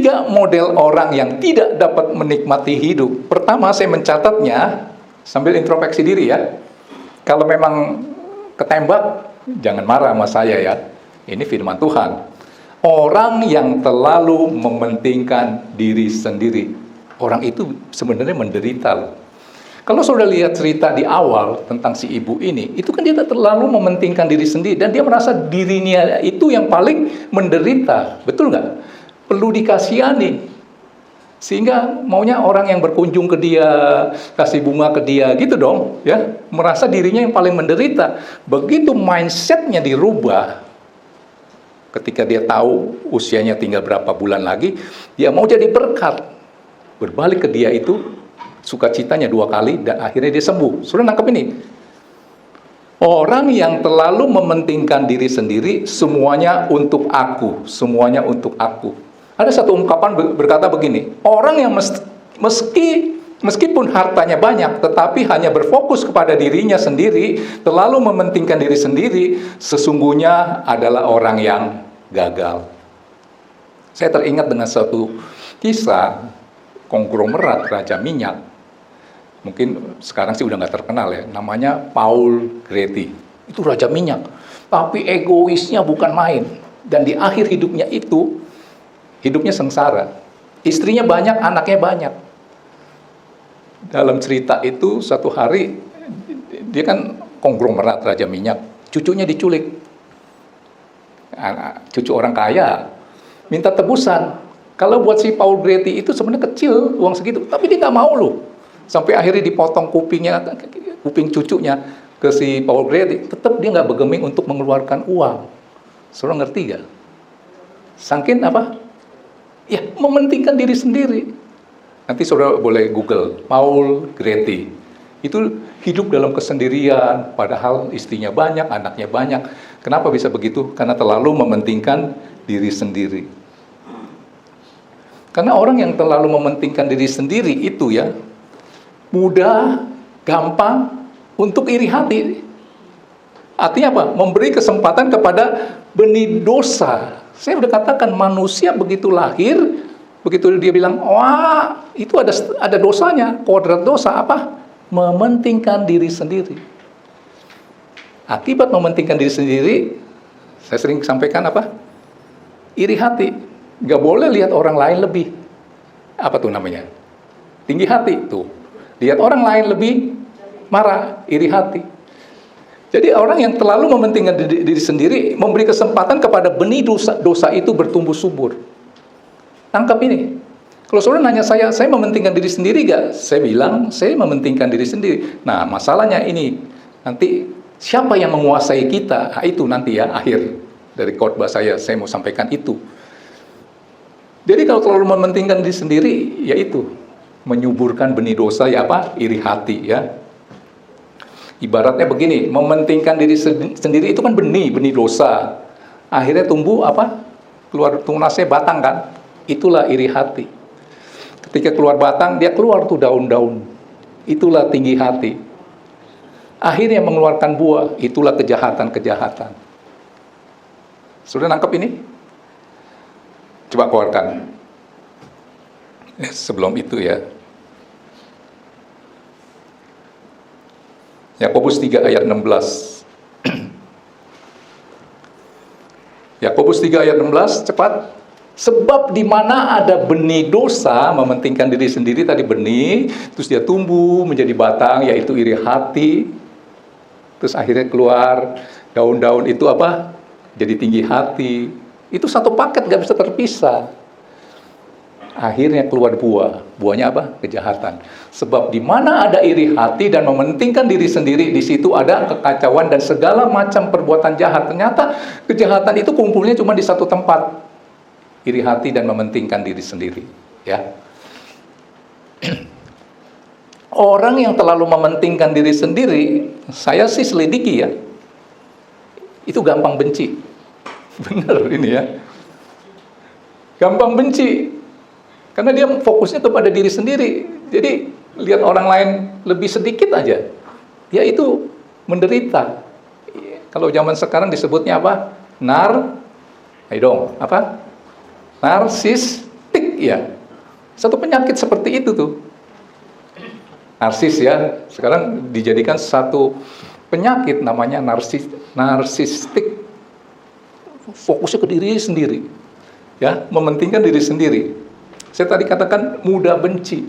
3 model orang yang tidak dapat menikmati hidup. Pertama, saya mencatatnya sambil introspeksi diri ya. Kalau memang ketembak, jangan marah sama saya ya. Ini firman Tuhan. Orang yang terlalu mementingkan diri sendiri. Orang itu sebenarnya menderita loh. Kalau saudara lihat cerita di awal tentang si ibu ini, itu kan dia terlalu mementingkan diri sendiri. Dan dia merasa dirinya itu yang paling menderita. Betul nggak? Perlu dikasihani. Sehingga maunya orang yang berkunjung ke dia, kasih bunga ke dia, gitu dong. Ya, merasa dirinya yang paling menderita. Begitu mindsetnya dirubah, ketika dia tahu usianya tinggal berapa bulan lagi, dia mau jadi berkat. Berbalik ke dia itu, sukacitanya 2 kali, dan akhirnya dia sembuh. Sudah nangkep ini? Orang yang terlalu mementingkan diri sendiri, semuanya untuk aku, semuanya untuk aku. Ada satu ungkapan berkata begini, orang yang meskipun hartanya banyak, tetapi hanya berfokus kepada dirinya sendiri, terlalu mementingkan diri sendiri, sesungguhnya adalah orang yang gagal. Saya teringat dengan satu kisah konglomerat Raja Minyak. Mungkin sekarang sih udah nggak terkenal ya. Namanya Paul Getty. Itu Raja Minyak. Tapi egoisnya bukan main. Dan di akhir hidupnya itu, hidupnya sengsara. Istrinya banyak, anaknya banyak. Dalam cerita itu, satu hari, dia kan konglomerat Raja Minyak. Cucunya diculik. Cucu orang kaya. Minta tebusan. Kalau buat si Paul Getty itu sebenarnya kecil, uang segitu. Tapi dia nggak mau loh. Sampai akhirnya dipotong kuping cucunya ke si Paul Getty. Tetap dia nggak bergeming untuk mengeluarkan uang. Saudara ngerti gak? Saking apa? Ya, mementingkan diri sendiri. Nanti saudara boleh Google, Paul Getty. Itu hidup dalam kesendirian, padahal istrinya banyak, anaknya banyak. Kenapa bisa begitu? Karena terlalu mementingkan diri sendiri. Karena orang yang terlalu mementingkan diri sendiri itu ya, mudah, gampang untuk iri hati. Artinya apa? Memberi kesempatan kepada benih dosa. Saya udah katakan manusia begitu lahir, begitu dia bilang, wah itu ada dosanya. Kodrat dosa apa? Mementingkan diri sendiri. Akibat mementingkan diri sendiri, saya sering sampaikan apa? Iri hati. Gak boleh lihat orang lain lebih. Apa tuh namanya? Tinggi hati tuh. Lihat orang lain lebih, marah, iri hati. Jadi orang yang terlalu mementingkan diri sendiri, memberi kesempatan kepada benih dosa itu bertumbuh subur. Tangkap ini. Kalau saudara nanya saya mementingkan diri sendiri gak? Saya bilang, saya mementingkan diri sendiri. Nah, masalahnya ini, nanti siapa yang menguasai kita? Nah, itu nanti ya, akhir dari khotbah saya mau sampaikan itu. Jadi kalau terlalu mementingkan diri sendiri, yaitu menyuburkan benih dosa, ya apa? Iri hati, ya. Ibaratnya begini, mementingkan diri sendiri itu kan benih dosa. Akhirnya tumbuh apa? Keluar tunasnya batang kan? Itulah iri hati. Ketika keluar batang, dia keluar tuh daun-daun. Itulah tinggi hati. Akhirnya mengeluarkan buah, itulah kejahatan-kejahatan. Sudah nangkep ini? Coba keluarkan. Sebelum itu ya. Yakobus 3 ayat 16. Yakobus 3 ayat 16, cepat. Sebab di mana ada benih dosa, mementingkan diri sendiri tadi benih, terus dia tumbuh menjadi batang, yaitu iri hati. Terus akhirnya keluar daun-daun itu apa? Jadi tinggi hati. Itu satu paket, gak bisa terpisah. Akhirnya keluar buah. Buahnya apa? Kejahatan. Sebab di mana ada iri hati dan mementingkan diri sendiri, di situ ada kekacauan dan segala macam perbuatan jahat. Ternyata kejahatan itu kumpulnya cuma di satu tempat. Iri hati dan mementingkan diri sendiri. Ya. Orang yang terlalu mementingkan diri sendiri, saya sih selidiki ya, itu gampang benci. Benar ini ya. Gampang benci. Karena dia fokusnya kepada diri sendiri. Jadi lihat orang lain lebih sedikit aja, dia itu menderita. Kalau zaman sekarang disebutnya apa? Ayo dong, apa? Narsistik. ya. Satu penyakit seperti itu tuh. Narsis ya, sekarang dijadikan satu penyakit namanya narsistik. Fokusnya ke diri sendiri. Ya, mementingkan diri sendiri. Saya tadi katakan mudah benci.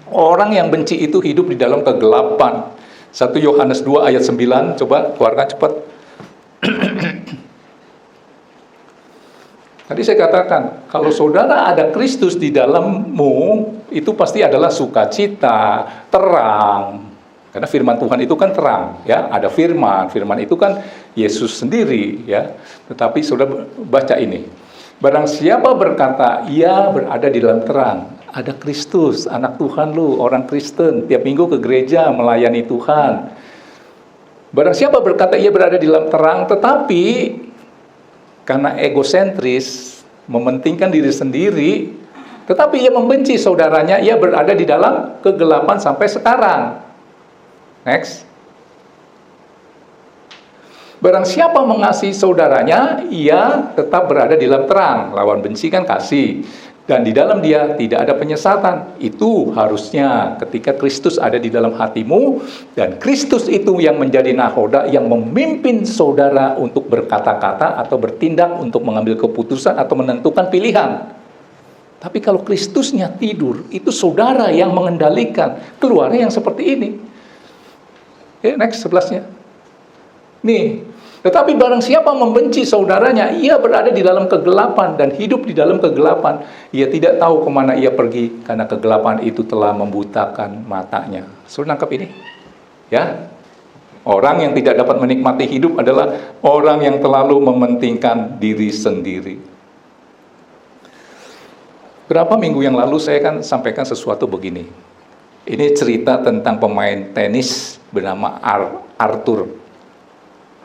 Orang yang benci itu hidup di dalam kegelapan. 1 Yohanes 2 ayat 9, coba keluarkan cepat. Tadi saya katakan, kalau saudara ada Kristus di dalammu, itu pasti adalah sukacita, terang. Karena firman Tuhan itu kan terang, ya. Ada firman itu kan Yesus sendiri, ya. Tetapi saudara baca ini. Barang siapa berkata, ia berada di dalam terang. Ada Kristus, anak Tuhan lu, orang Kristen, tiap minggu ke gereja melayani Tuhan. Barang siapa berkata ia berada di dalam terang, tetapi karena egosentris, mementingkan diri sendiri, tetapi ia membenci saudaranya, ia berada di dalam kegelapan sampai sekarang. Next. Barang siapa mengasihi saudaranya, ia tetap berada di dalam terang. Lawan benci kan kasih. Dan di dalam dia tidak ada penyesatan. Itu harusnya ketika Kristus ada di dalam hatimu, dan Kristus itu yang menjadi nahoda, yang memimpin saudara untuk berkata-kata atau bertindak, untuk mengambil keputusan atau menentukan pilihan. Tapi kalau Kristusnya tidur, itu saudara yang mengendalikan. Keluarnya yang seperti ini. Oke, next 11-nya. Nih, tetapi barang siapa membenci saudaranya, ia berada di dalam kegelapan dan hidup di dalam kegelapan. Ia tidak tahu kemana ia pergi, karena kegelapan itu telah membutakan matanya. Suruh nangkap ini, ya. Orang yang tidak dapat menikmati hidup adalah orang yang terlalu mementingkan diri sendiri. Berapa minggu yang lalu saya kan sampaikan sesuatu begini. Ini cerita tentang pemain tenis bernama Arthur.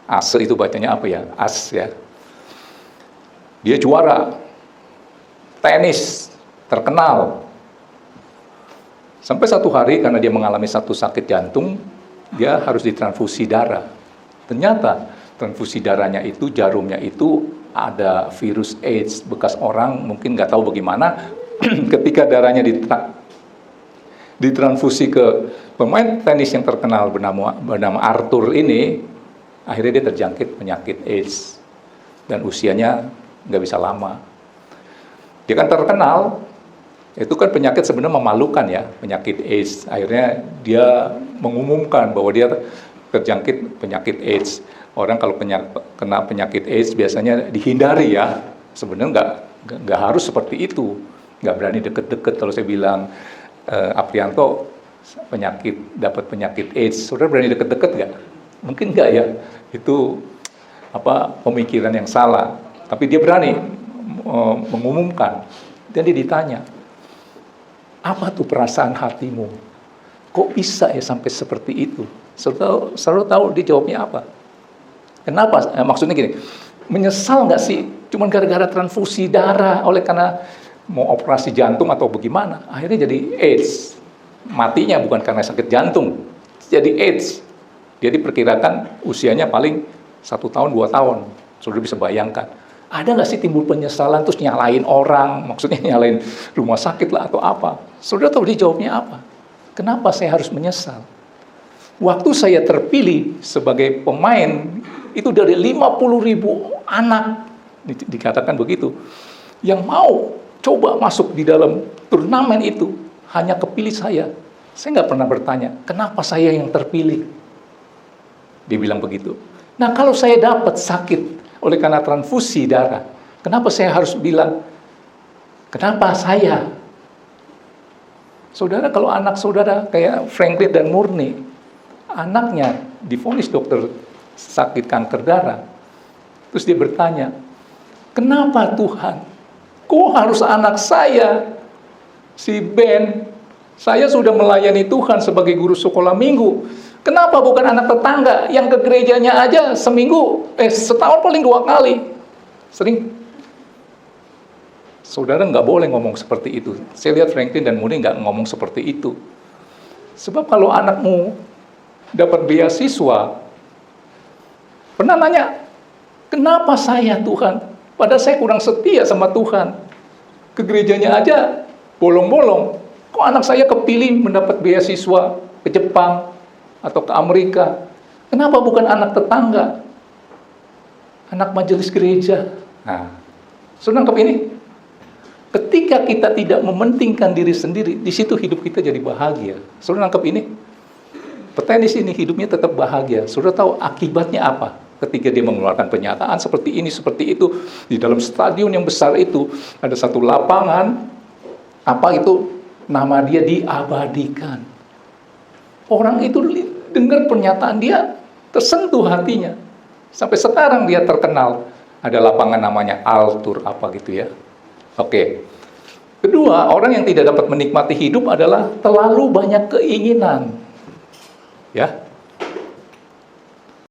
As itu bacanya apa ya? As ya. Dia juara tenis terkenal. Sampai satu hari karena dia mengalami satu sakit jantung, dia harus ditransfusi darah. Ternyata transfusi darahnya itu, jarumnya itu ada virus AIDS bekas orang, mungkin nggak tahu bagaimana. Ketika darahnya ditransfusi ke pemain tenis yang terkenal bernama Arthur ini, akhirnya dia terjangkit penyakit AIDS dan usianya nggak bisa lama. Dia kan terkenal, itu kan penyakit sebenarnya memalukan ya, penyakit AIDS. Akhirnya dia mengumumkan bahwa dia terjangkit penyakit AIDS. Orang kalau kena penyakit AIDS biasanya dihindari ya. Sebenarnya nggak harus seperti itu. Nggak berani deket-deket. Kalau saya bilang Aprianto dapat penyakit AIDS, saudara berani deket-deket nggak? Mungkin nggak ya. Itu pemikiran yang salah. Tapi dia berani mengumumkan. Dan dia ditanya, apa tuh perasaan hatimu? Kok bisa ya sampai seperti itu? Selalu tahu dia jawabnya apa? Kenapa? Maksudnya gini, menyesal nggak sih? Cuman gara-gara transfusi darah, oleh karena mau operasi jantung atau bagaimana? Akhirnya jadi AIDS. Matinya bukan karena sakit jantung, jadi AIDS. Dia diperkirakan usianya paling 1 tahun, 2 tahun. Saudara bisa bayangkan. Ada nggak sih timbul penyesalan, terus nyalain orang, maksudnya nyalain rumah sakit lah atau apa? Saudara tahu dia jawabnya apa? Kenapa saya harus menyesal? Waktu saya terpilih sebagai pemain, itu dari 50.000 anak, dikatakan begitu, yang mau coba masuk di dalam turnamen itu, hanya kepilih saya. Saya nggak pernah bertanya, kenapa saya yang terpilih? Dia bilang begitu. Nah, kalau saya dapat sakit oleh karena transfusi darah, kenapa saya harus bilang, kenapa saya? Saudara, kalau anak saudara kayak Franklin dan Murni, anaknya divonis dokter sakit kanker darah, terus dia bertanya, kenapa Tuhan? Kok harus anak saya? Si Ben, saya sudah melayani Tuhan sebagai guru sekolah minggu. Kenapa bukan anak tetangga yang ke gerejanya aja setahun paling 2 kali? Sering. Saudara nggak boleh ngomong seperti itu. Saya lihat Franklin dan Murni nggak ngomong seperti itu. Sebab kalau anakmu dapat beasiswa, pernah nanya, kenapa saya Tuhan? Padahal saya kurang setia sama Tuhan. ke gerejanya aja bolong-bolong. Kok anak saya kepilih mendapat beasiswa ke Jepang atau ke Amerika? Kenapa bukan anak tetangga? Anak majelis gereja. Nah, saudara nangkep ini? Ketika kita tidak mementingkan diri sendiri, di situ hidup kita jadi bahagia. Saudara nangkep ini? Pertanyaan di sini, hidupnya tetap bahagia. Saudara tahu akibatnya apa? Ketika dia mengeluarkan pernyataan seperti ini, seperti itu, di dalam stadion yang besar itu, ada satu lapangan, apa itu? Nama dia diabadikan. Orang itu dengar pernyataan dia, tersentuh hatinya. Sampai sekarang dia terkenal. Ada lapangan namanya Altur, apa gitu ya. Oke. Kedua, orang yang tidak dapat menikmati hidup adalah terlalu banyak keinginan. Ya.